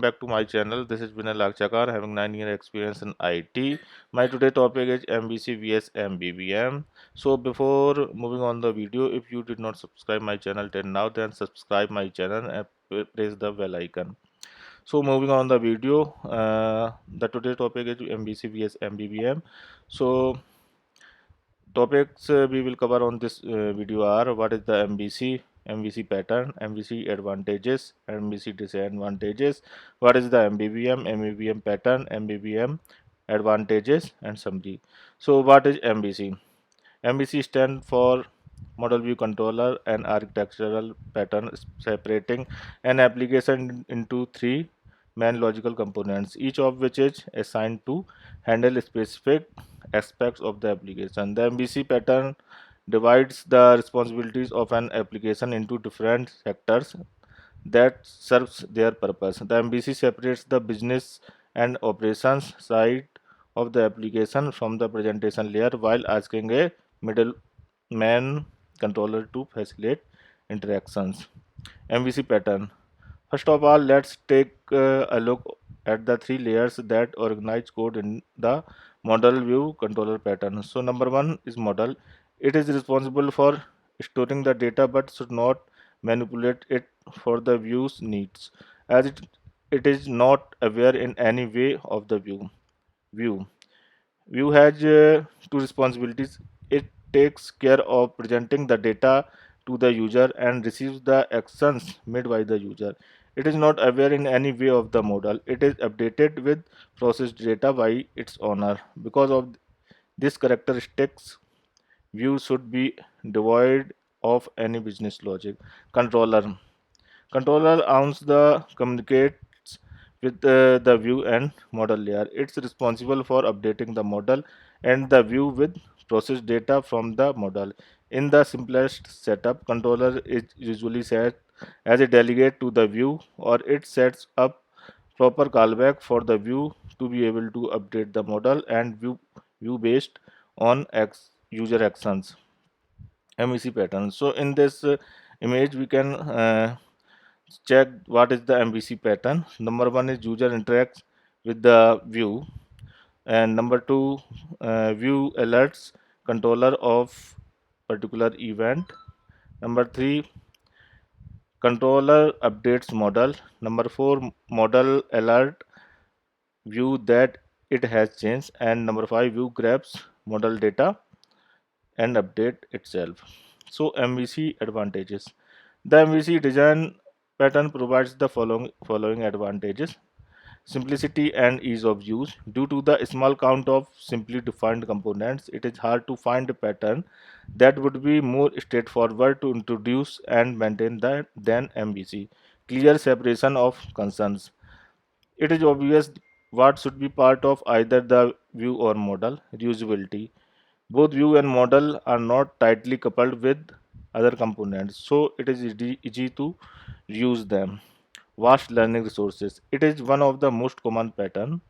back to my channel. This is Vinay Lakchakar, having 9 year experience in IT. My today topic is MVC vs MBBM. So before moving on the video, if you did not subscribe my channel till now, then subscribe my channel and press the bell icon. So moving on the video, the today topic is MVC vs MBBM. So topics we will cover on this video are: what is the MVC pattern, MVC advantages, MVC disadvantages, what is the MBBM pattern, MBBM advantages, and summary. So what is MVC? MVC stand for model view controller, an architectural pattern separating an application into three main logical components, each of which is assigned to handle specific aspects of the application. The MVC pattern divides the responsibilities of an application into different sectors that serves their purpose. The MVC separates the business and operations side of the application from the presentation layer while asking a middleman controller to facilitate interactions. MVC pattern. First of all, let's take a look at the three layers that organize code in the model view controller pattern. So number one is model. It is responsible for storing the data but should not manipulate it for the view's needs, as it is not aware in any way of the view. View has two responsibilities. It takes care of presenting the data to the user and receives the actions made by the user. It is not aware in any way of the model. It is updated with processed data by its owner. Because of this characteristics, view should be devoid of any business logic. Controller. Controller owns the communicates with the view and model layer. It's responsible for updating the model and the view with processed data from the model. In the simplest setup, controller is usually set as a delegate to the view, or it sets up proper callback for the view to be able to update the model and view based on user actions. MEC pattern. So in this image, we can check what is the MVC pattern. Number one is user interacts with the view, and number two, view alerts controller of particular event. Number three, controller updates model. Number four, model alert view that it has changed, and number five, view grabs model data and update itself. So MVC advantages. The MVC design pattern provides the following advantages: simplicity and ease of use. Due to the small count of simply defined components, it is hard to find a pattern that would be more straightforward to introduce and maintain than MVC. Clear separation of concerns. It is obvious what should be part of either the view or model. Reusability. Both view and model are not tightly coupled with other components, so it is easy to reuse them. Vast learning resources. It is one of the most common pattern.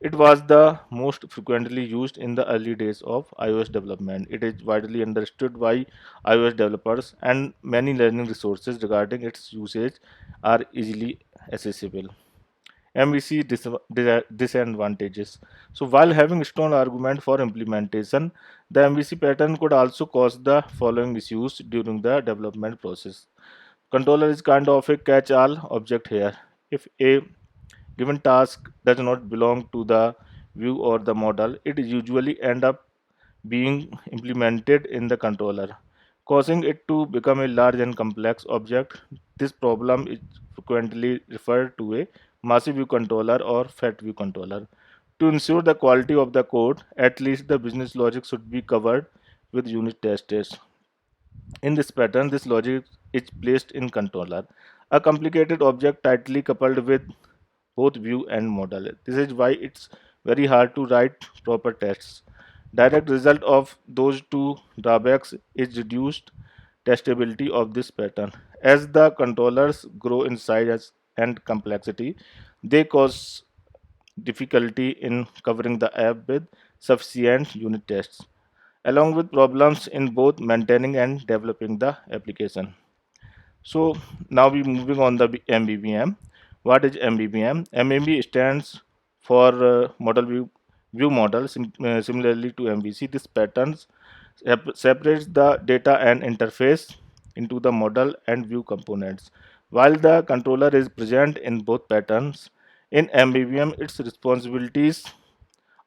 It was the most frequently used in the early days of iOS development. It is widely understood by iOS developers, and many learning resources regarding its usage are easily accessible. MVC disadvantages. So while having strong argument for implementation, the MVC pattern could also cause the following issues during the development process. Controller is kind of a catch-all object here. If a given task does not belong to the view or the model, it usually end up being implemented in the controller, causing it to become a large and complex object. This problem is frequently referred to a massive view controller or fat view controller. To ensure the quality of the code, at least the business logic should be covered with unit tests. In this pattern, this logic is placed in controller, a complicated object tightly coupled with both view and model. This is why it's very hard to write proper tests. Direct result of those two drawbacks is reduced testability of this pattern. As the controllers grow in size and complexity, they cause difficulty in covering the app with sufficient unit tests, along with problems in both maintaining and developing the application. So now we moving on the MBBM. What is MBVM? MBV stands for model view model. Similarly to MVC, this pattern separates the data and interface into the model and view components. While the controller is present in both patterns, in MBVM its responsibilities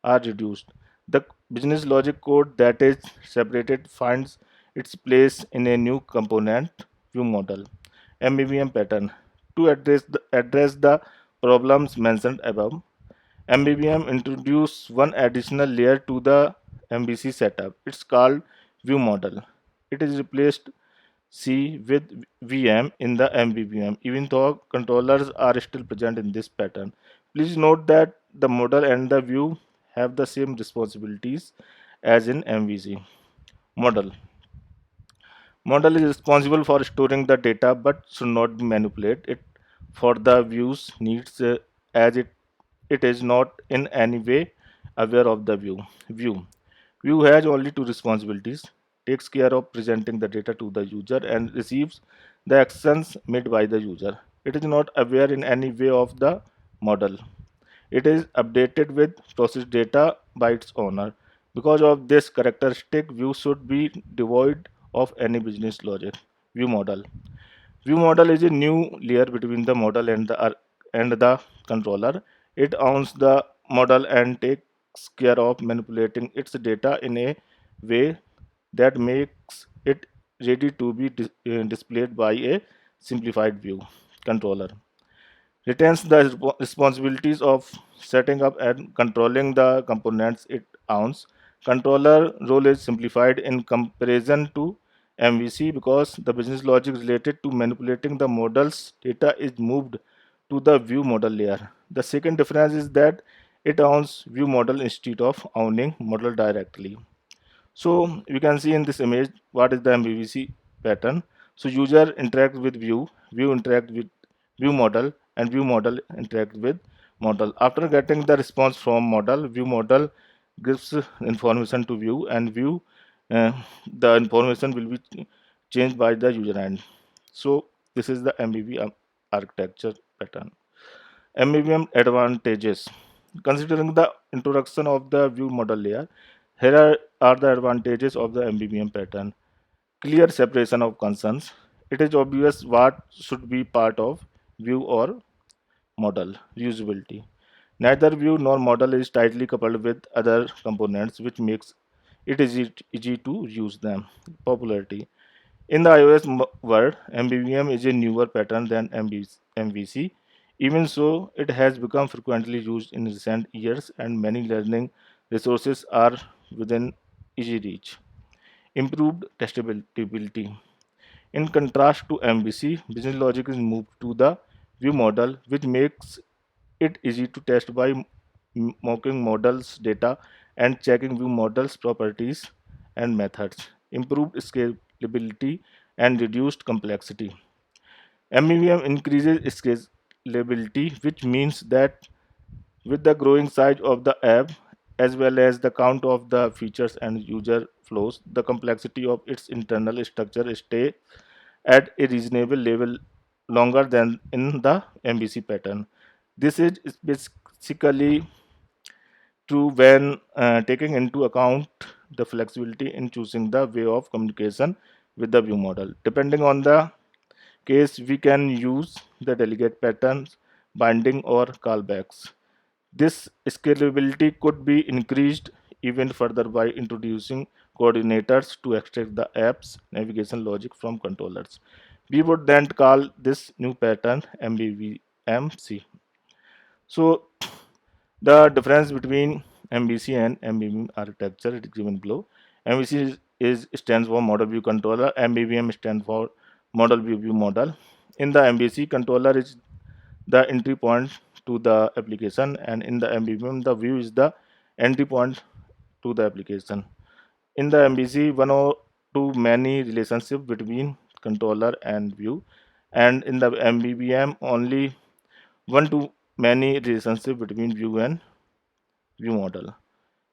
are reduced. The business logic code that is separated finds its place in a new component view model, MVVM pattern. To address the problems mentioned above, MVVM introduces one additional layer to the MVC setup. It's called view model. It is replaced C with VM in the MVVM, even though controllers are still present in this pattern. Please note that the model and the view have the same responsibilities as in MVC. Model. Model is responsible for storing the data but should not be manipulated it for the views needs as it is not in any way aware of the view. View has only two responsibilities: takes care of presenting the data to the user and receives the actions made by the user. It is not aware in any way of the model. It is updated with processed data by its owner. Because of this characteristic, view should be devoid of any business logic. View model. View model is a new layer between the model and the controller. It owns the model and takes care of manipulating its data in a way that makes it ready to be displayed by a simplified view controller. Retains the responsibilities of setting up and controlling the components it owns. Controller role is simplified in comparison to MVC because the business logic related to manipulating the model's data is moved to the view model layer. The second difference is that it owns view model instead of owning model directly. So you can see in this image what is the MVC pattern. So user interacts with view interact with view model, and view model interact with model. After getting the response from model, view model gives information to view, and view uh, the information will be changed by the user end. So this is the MVV architecture pattern. MVVM advantages. Considering the introduction of the view model layer, here are the advantages of the MVVM pattern. Clear separation of concerns. It is obvious what should be part of view or model. Reusability. Neither view nor model is tightly coupled with other components, which makes it easy to use them. Popularity. In the iOS world, MVVM is a newer pattern than MVC. Even so, it has become frequently used in recent years, and many learning resources are within easy reach. Improved testability. In contrast to MVC, business logic is moved to the view model, which makes it easy to test by mocking models data and checking view models properties and methods. Improved scalability and reduced complexity. MEVM increases scalability, which means that with the growing size of the app as well as the count of the features and user flows, the complexity of its internal structure stay at a reasonable level longer than in the MVC pattern. This is basically true when taking into account the flexibility in choosing the way of communication with the view model. Depending on the case, we can use the delegate patterns, binding, or callbacks. This scalability could be increased even further by introducing coordinators to extract the app's navigation logic from controllers. We would then call this new pattern MVVMC. So the difference between MVC and MVVM architecture is given below. MVC stands for Model View Controller. MVVM stands for Model View Model. In the MVC, controller is the entry point to the application, and in the MVVM, the view is the entry point to the application. In the MVC, one or two many relationship between controller and view, and in the MVVM, only one to many relationship between view and view model.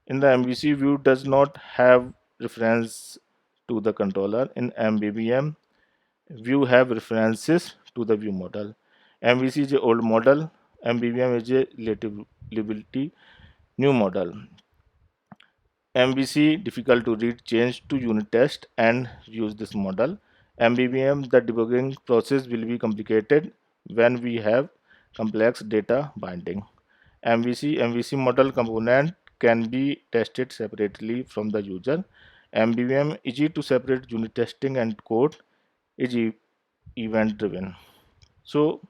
In the MVC, view does not have reference to the controller. In MVVM, view have references to the view model. MVC is a old model. MVVM is a relatively new model. MVC difficult to read change to unit test and use this model. MVVM the debugging process will be complicated when we have complex data binding. MVC model component can be tested separately from the user. MVVM easy to separate unit testing and code is event driven. So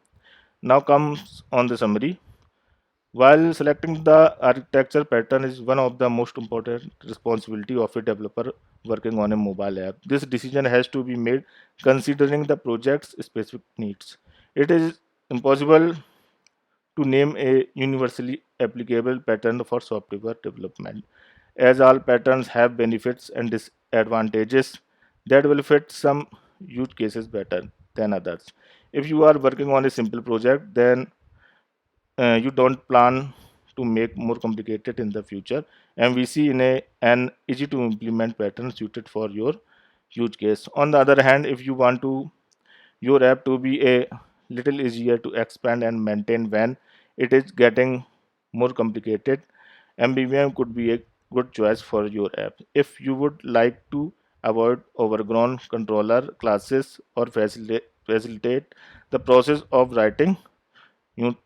now comes on the summary. While selecting the architecture pattern is one of the most important responsibility of a developer working on a mobile app, this decision has to be made considering the project's specific needs. It is impossible to name a universally applicable pattern for software development, as all patterns have benefits and disadvantages that will fit some use cases better than others. If you are working on a simple project, then you don't plan to make more complicated in the future, and we see in an easy to implement pattern suited for your use case. On the other hand, if you want to your app to be a little easier to expand and maintain when it is getting more complicated, MVVM could be a good choice for your app. If you would like to avoid overgrown controller classes or facilitate the process of writing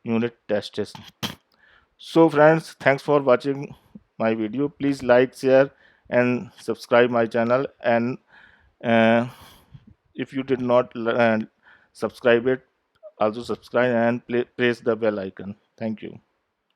unit tests. So friends, thanks for watching my video. Please like, share and subscribe my channel, and uh, if you did not subscribe it, also subscribe and press the bell icon. Thank you.